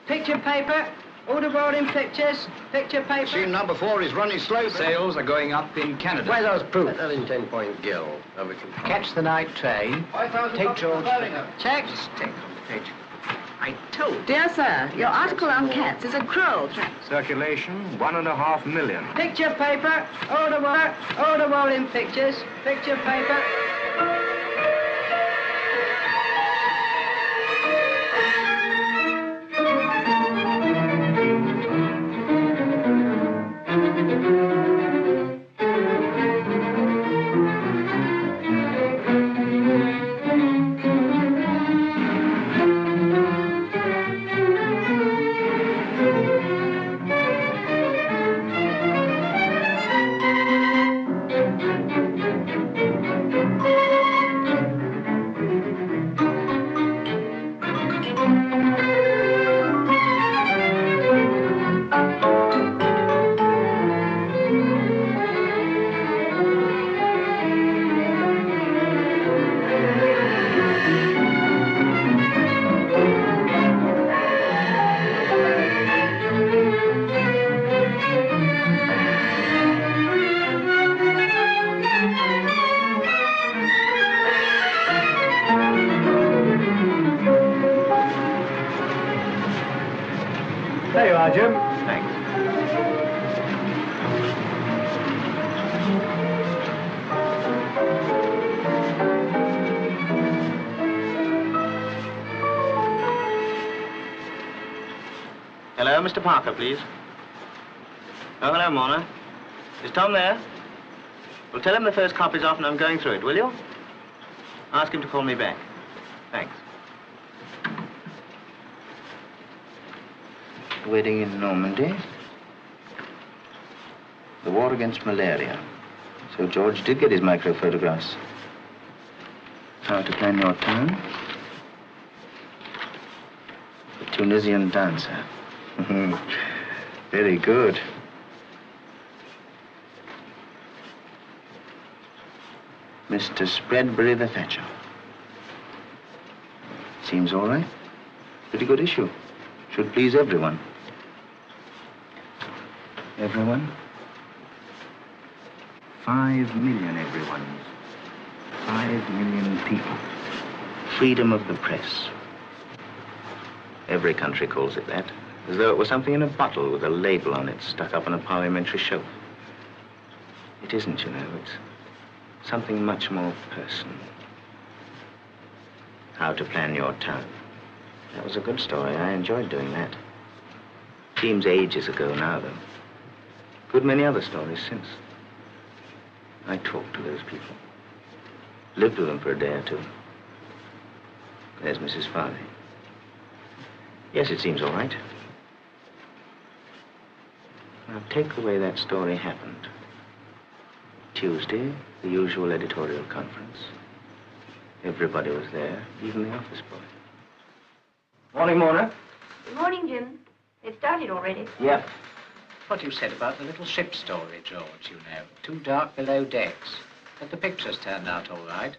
Picture paper, order rolling pictures, picture paper. Machine number 4 is running slow. Sales are going up in Canada. Where those proofs? That in 10-point gill. Over to Catch the night train. 5,000 Take copies George. of Birmingham. Check. Just take on the page. I told. Dear sir, your article on cats is a cruel trap. Circulation, 1.5 million. Picture paper, order rolling pictures, picture paper. There you are, Jim. Thanks. Hello, Mr. Parker, please. Oh, hello, Mona. Is Tom there? Well, tell him the first copy's off and I'm going through it, will you? Ask him to call me back. Thanks. Wedding in Normandy. The war against malaria. So George did get his micro photographs. How to plan your town? The Tunisian dancer. Very good. Mr. Spreadbury the Thatcher. Seems all right. Pretty good issue. Should please everyone. Everyone? 5 million everyones. 5 million people. Freedom of the press. Every country calls it that, as though it were something in a bottle with a label on it stuck up on a parliamentary shelf. It isn't, you know. It's something much more personal. How to plan your town. That was a good story. I enjoyed doing that. Seems ages ago now, though. Good many other stories since. I talked to those people. Lived with them for a day or two. There's Mrs. Farley. Yes, it seems all right. Now, take the way that story happened. Tuesday, the usual editorial conference. Everybody was there, even the office boy. Morning, Mona. Good morning, Jim. It started already. Yep. What you said about the little ship story, George, you know. Too dark below decks. But the pictures turned out all right.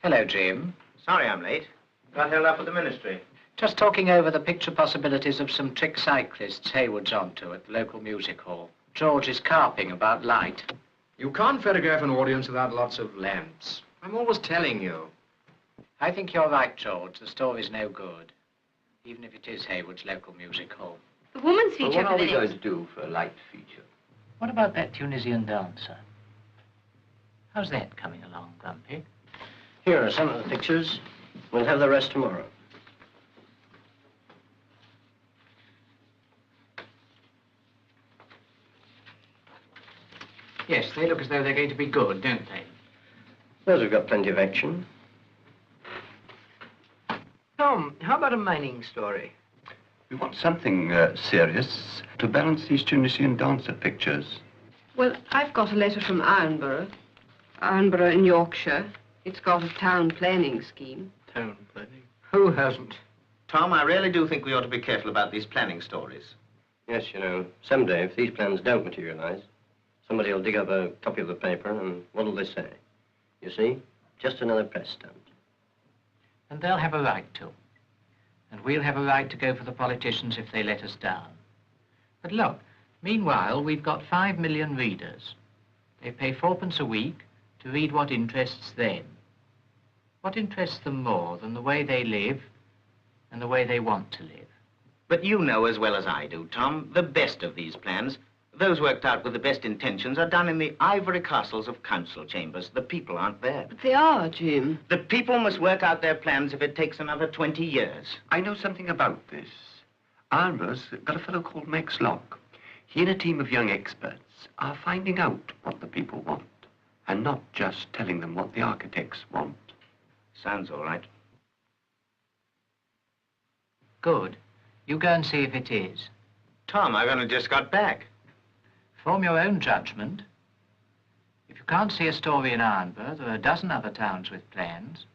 Hello, Jim. Sorry I'm late. Got held up at the ministry. Just talking over the picture possibilities of some trick cyclists Hayward's onto at the local music hall. George is carping about light. You can't photograph an audience without lots of lamps. I'm always telling you. I think you're right, George. The story's no good. Even if it is Hayward's local music hall. The woman's feature. Well, what are we going to do for a light feature? What about that Tunisian dancer? How's that coming along, Grumpy? Here are some of the pictures. We'll have the rest tomorrow. Yes, they look as though they're going to be good, don't they? Those have got plenty of action. Tom, how about a mining story? We want something serious to balance these Tunisian dancer pictures. Well, I've got a letter from Ironborough in Yorkshire. It's got a town planning scheme. Town planning? Who hasn't? Tom, I really do think we ought to be careful about these planning stories. Yes, you know, someday, if these plans don't materialize, somebody will dig up a copy of the paper, and what'll they say? You see? Just another press stunt. And they'll have a right to. And we'll have a right to go for the politicians if they let us down. But look, meanwhile, we've got 5 million readers. They pay 4p a week to read what interests them. What interests them more than the way they live and the way they want to live? But you know as well as I do, Tom, the best of these plans, those worked out with the best intentions, are done in the ivory castles of council chambers. The people aren't there. But they are, Jim. The people must work out their plans if it takes another 20 years. I know something about this. Alva's got a fellow called Max Locke. He and a team of young experts are finding out what the people want, and not just telling them what the architects want. Sounds all right. Good. You go and see if it is. Tom, I've only just got back. Form your own judgment. If you can't see a story in Ironborough, there are a dozen other towns with plans.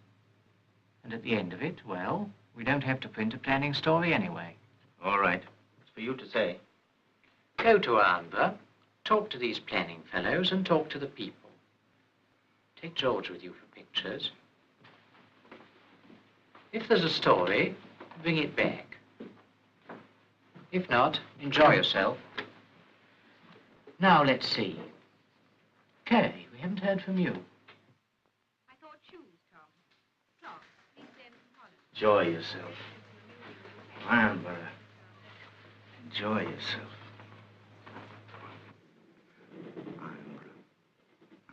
And at the end of it, well, we don't have to print a planning story anyway. All right. It's for you to say. Go to Ironborough, talk to these planning fellows, and talk to the people. Take George with you for pictures. If there's a story, bring it back. If not, enjoy yourself. Now, let's see. Kay, we haven't heard from you. I thought shoes, Tom. Tom, please send Holland. Enjoy yourself. Ironborough. Enjoy yourself.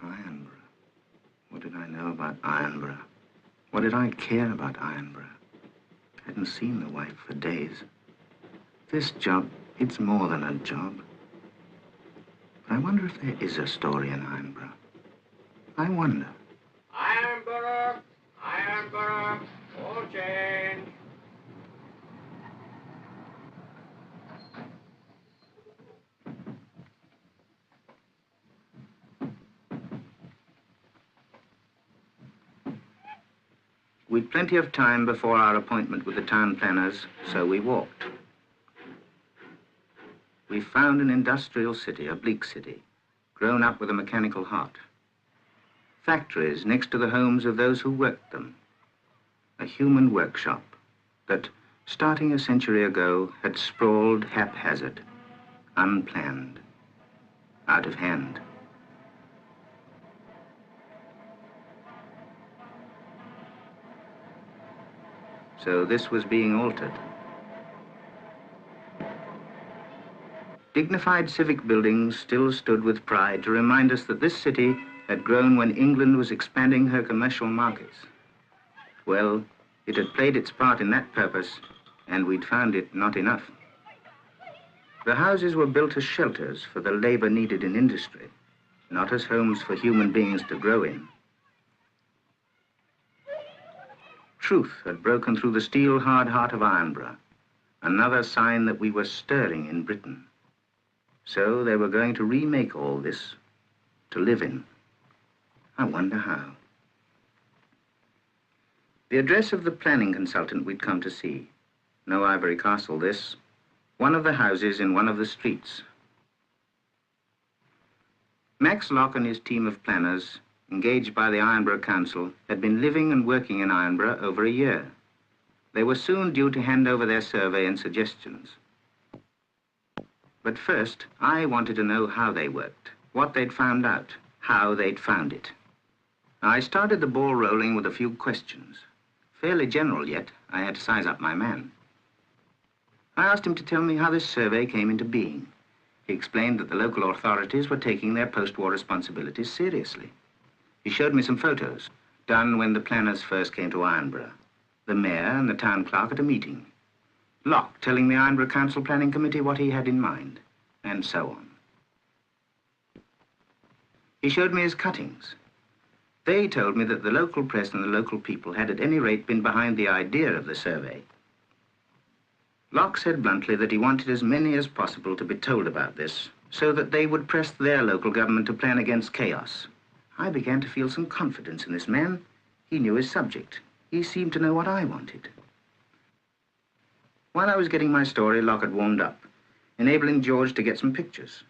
Ironborough. What did I know about Ironborough? What did I care about Ironborough? I hadn't seen the wife for days. This job, it's more than a job. But I wonder if there is a story in Ironborough. I wonder. Ironborough, Ironborough, all change. We'd plenty of time before our appointment with the town planners, so we walked. We found an industrial city, a bleak city, grown up with a mechanical heart. Factories next to the homes of those who worked them. A human workshop that, starting a century ago, had sprawled haphazard, unplanned, out of hand. So this was being altered. Dignified civic buildings still stood with pride to remind us that this city had grown when England was expanding her commercial markets. Well, it had played its part in that purpose, and we'd found it not enough. The houses were built as shelters for the labor needed in industry, not as homes for human beings to grow in. Truth had broken through the steel-hard heart of Ironborough, another sign that we were stirring in Britain. So they were going to remake all this to live in. I wonder how. The address of the planning consultant we'd come to see. No ivory castle, this. One of the houses in one of the streets. Max Locke and his team of planners, engaged by the Ironborough Council, had been living and working in Ironborough over a year. They were soon due to hand over their survey and suggestions. But first, I wanted to know how they worked, what they'd found out, how they'd found it. I started the ball rolling with a few questions. Fairly general yet, I had to size up my man. I asked him to tell me how this survey came into being. He explained that the local authorities were taking their post-war responsibilities seriously. He showed me some photos, done when the planners first came to Ironborough. The mayor and the town clerk at a meeting. Locke telling the Ironborough Council Planning Committee what he had in mind, and so on. He showed me his cuttings. They told me that the local press and the local people had at any rate been behind the idea of the survey. Locke said bluntly that he wanted as many as possible to be told about this, so that they would press their local government to plan against chaos. I began to feel some confidence in this man. He knew his subject. He seemed to know what I wanted. While I was getting my story, Locke had warmed up, enabling George to get some pictures.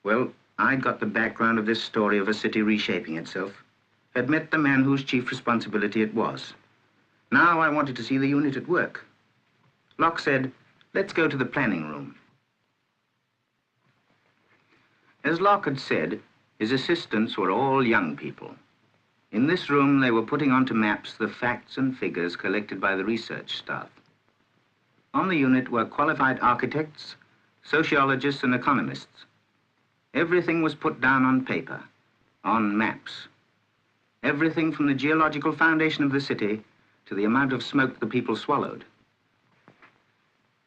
Well, I'd got the background of this story of a city reshaping itself, had met the man whose chief responsibility it was. Now I wanted to see the unit at work. Locke said, let's go to the planning room. As Locke had said, his assistants were all young people. In this room, they were putting onto maps the facts and figures collected by the research staff. On the unit were qualified architects, sociologists, and economists. Everything was put down on paper, on maps. Everything from the geological foundation of the city to the amount of smoke the people swallowed.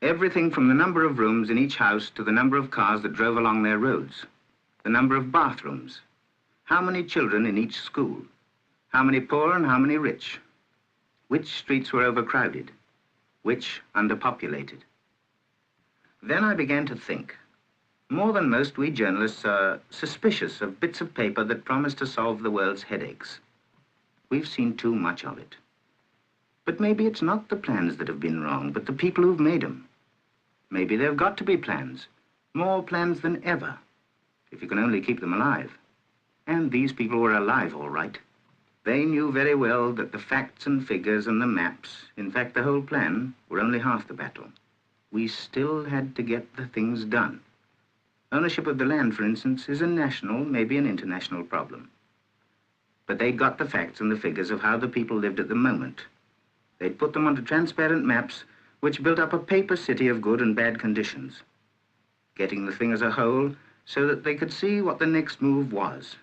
Everything from the number of rooms in each house to the number of cars that drove along their roads, the number of bathrooms, how many children in each school, how many poor and how many rich, which streets were overcrowded, which underpopulated. Then I began to think. More than most, we journalists are suspicious of bits of paper that promise to solve the world's headaches. We've seen too much of it. But maybe it's not the plans that have been wrong, but the people who've made them. Maybe there've got to be plans, more plans than ever, if you can only keep them alive. And these people were alive, all right. They knew very well that the facts and figures and the maps, in fact, the whole plan, were only half the battle. We still had to get the things done. Ownership of the land, for instance, is a national, maybe an international problem. But they got the facts and the figures of how the people lived at the moment. They'd put them onto transparent maps, which built up a paper city of good and bad conditions, getting the thing as a whole so that they could see what the next move was.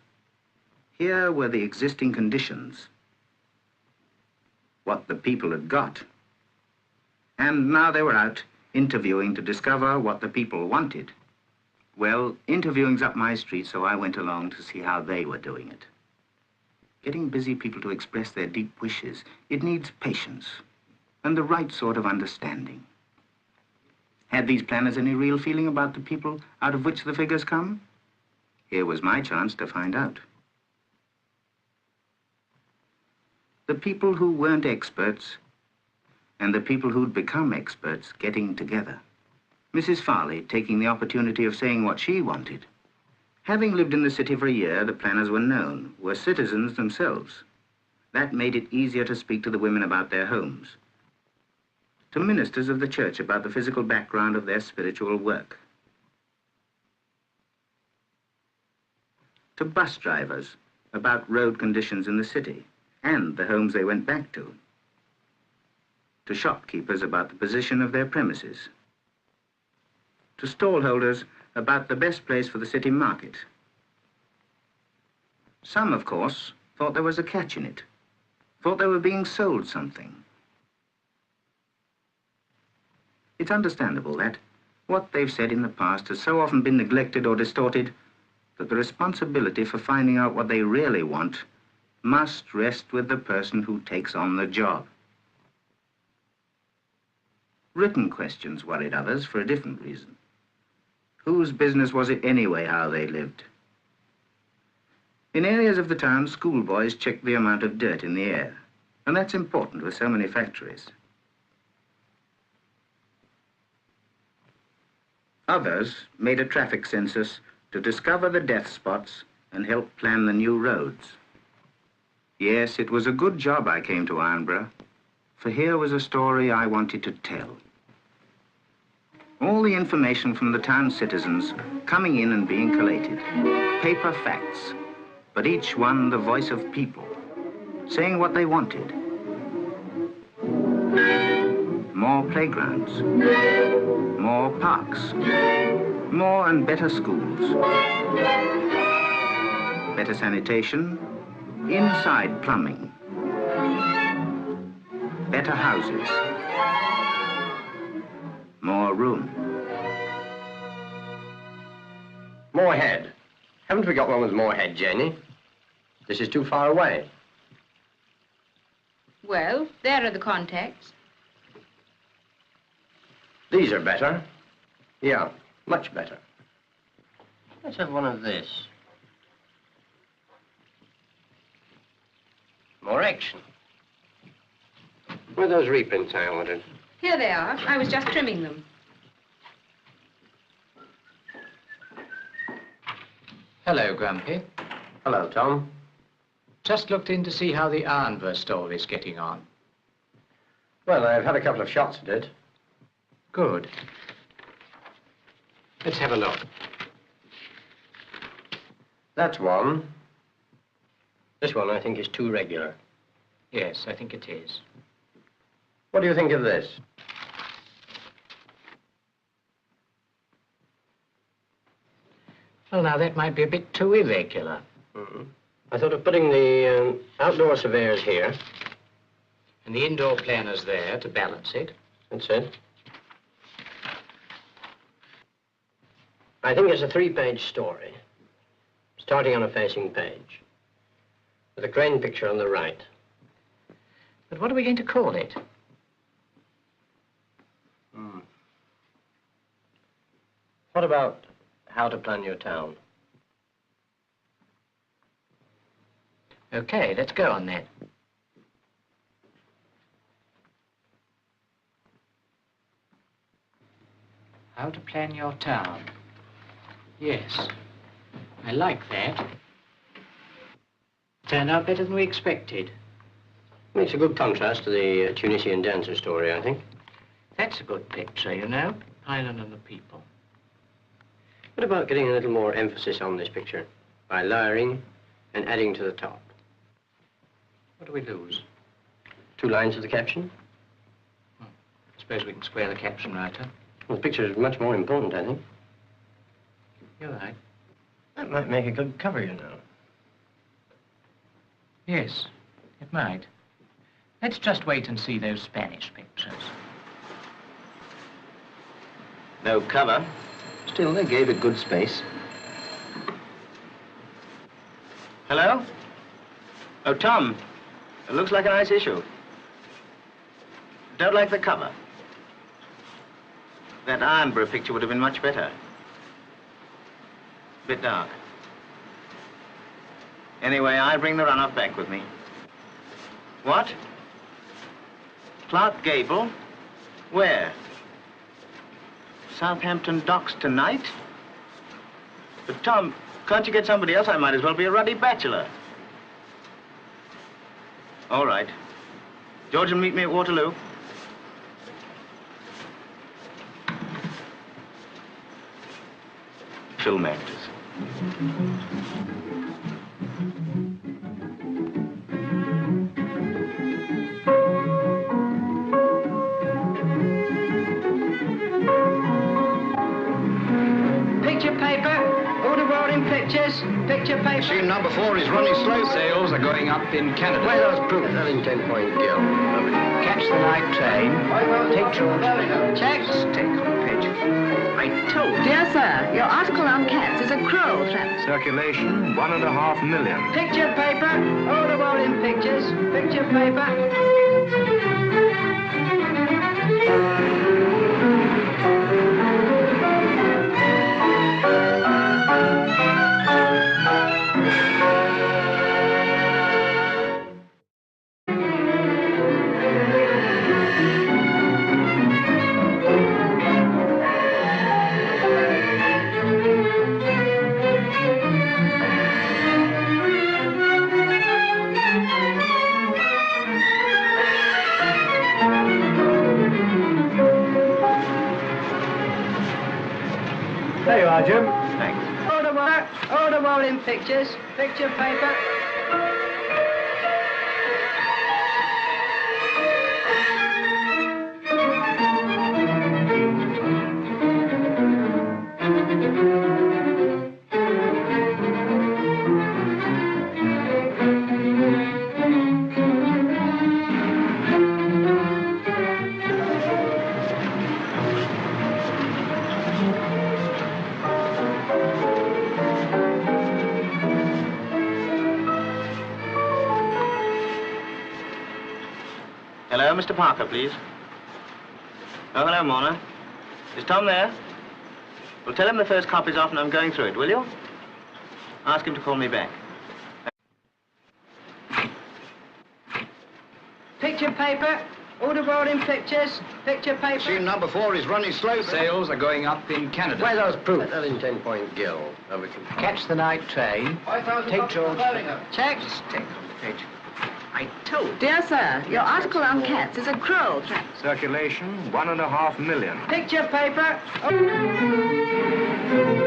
Here were the existing conditions, what the people had got. And now they were out interviewing to discover what the people wanted. Well, interviewing's up my street, so I went along to see how they were doing it. Getting busy people to express their deep wishes, it needs patience and the right sort of understanding. Had these planners any real feeling about the people out of which the figures come? Here was my chance to find out. The people who weren't experts and the people who'd become experts getting together. Mrs. Farley taking the opportunity of saying what she wanted. Having lived in the city for a year, the planners were known, were citizens themselves. That made it easier to speak to the women about their homes, to ministers of the church about the physical background of their spiritual work, to bus drivers about road conditions in the city and the homes they went back to shopkeepers about the position of their premises, to stallholders about the best place for the city market. Some, of course, thought there was a catch in it, thought they were being sold something. It's understandable that what they've said in the past has so often been neglected or distorted that the responsibility for finding out what they really want must rest with the person who takes on the job. Written questions worried others for a different reason. Whose business was it anyway how they lived? In areas of the town, schoolboys checked the amount of dirt in the air, and that's important with so many factories. Others made a traffic census to discover the death spots and help plan the new roads. Yes, it was a good job I came to Ironborough, for here was a story I wanted to tell. All the information from the town citizens coming in and being collated. Paper facts, but each one the voice of people, saying what they wanted. More playgrounds, more parks, more and better schools, better sanitation, inside plumbing, better houses, more room. Moorhead. Haven't we got one with Moorhead, Janie? This is too far away. Well, there are the contacts. These are better. Yeah, much better. Let's have one of this. More action. Where are those reprints I ordered? Here they are. I was just trimming them. Hello, Grumpy. Hello, Tom. Just looked in to see how the Ironborough story's getting on. Well, I've had a couple of shots at it. Good. Let's have a look. That's one. This one, I think, is too regular. Yes, I think it is. What do you think of this? Well, now, that might be a bit too irregular. Mm-hmm. I thought of putting the outdoor surveyors here. And the indoor planners there to balance it. That's it. I think it's a 3-page story, starting on a facing page, with a crane picture on the right. But what are we going to call it? What about how to plan your town? Okay, let's go on that. How to plan your town. Yes, I like that. Turned out better than we expected. Makes a good contrast to the Tunisian dancer story, I think. That's a good picture, you know. Island and the people. What about getting a little more emphasis on this picture by layering and adding to the top? What do we lose? 2 lines of the caption. I suppose we can square the caption writer. Well, the picture is much more important, I think. You're right. That might make a good cover, you know. Yes, it might. Let's just wait and see those Spanish pictures. No cover. Still, they gave it good space. Hello? Oh, Tom. It looks like a nice issue. Don't like the cover. That Ironborough picture would have been much better. Bit dark. Anyway, I bring the run-off back with me. What? Clark Gable? Where? Southampton Docks tonight? But, Tom, can't you get somebody else? I might as well be a ruddy bachelor. All right. George will meet me at Waterloo. Film actors. Picture paper, order rolling pictures, picture paper. Machine number 4 is running slow. Sales are going up in Canada. Why those proof? That in 10-point gill. Catch the night train. Take George. Checks. Stick on the page. I told you. Dear sir, your article on cats is a cruel threat. Circulation, 1.5 million. Picture paper, order rolling pictures, picture paper. There you are, Jim. Thanks. Order rolling pictures, picture paper. Hello, Mr. Parker, please. Oh, hello, Mona. Is Tom there? Well, tell him the first copy's off and I'm going through it, will you? Ask him to call me back. Picture paper, order rolling pictures, picture paper. Machine number 4 is running slow. Sales are going up in Canada. Why those proof? That in 10-point gill. Catch the night train. Take George. Checks. Stick on the page. I told you. Dear sir, your article on cats is a cruel trap. Circulation, 1.5 million. Picture paper. Oh.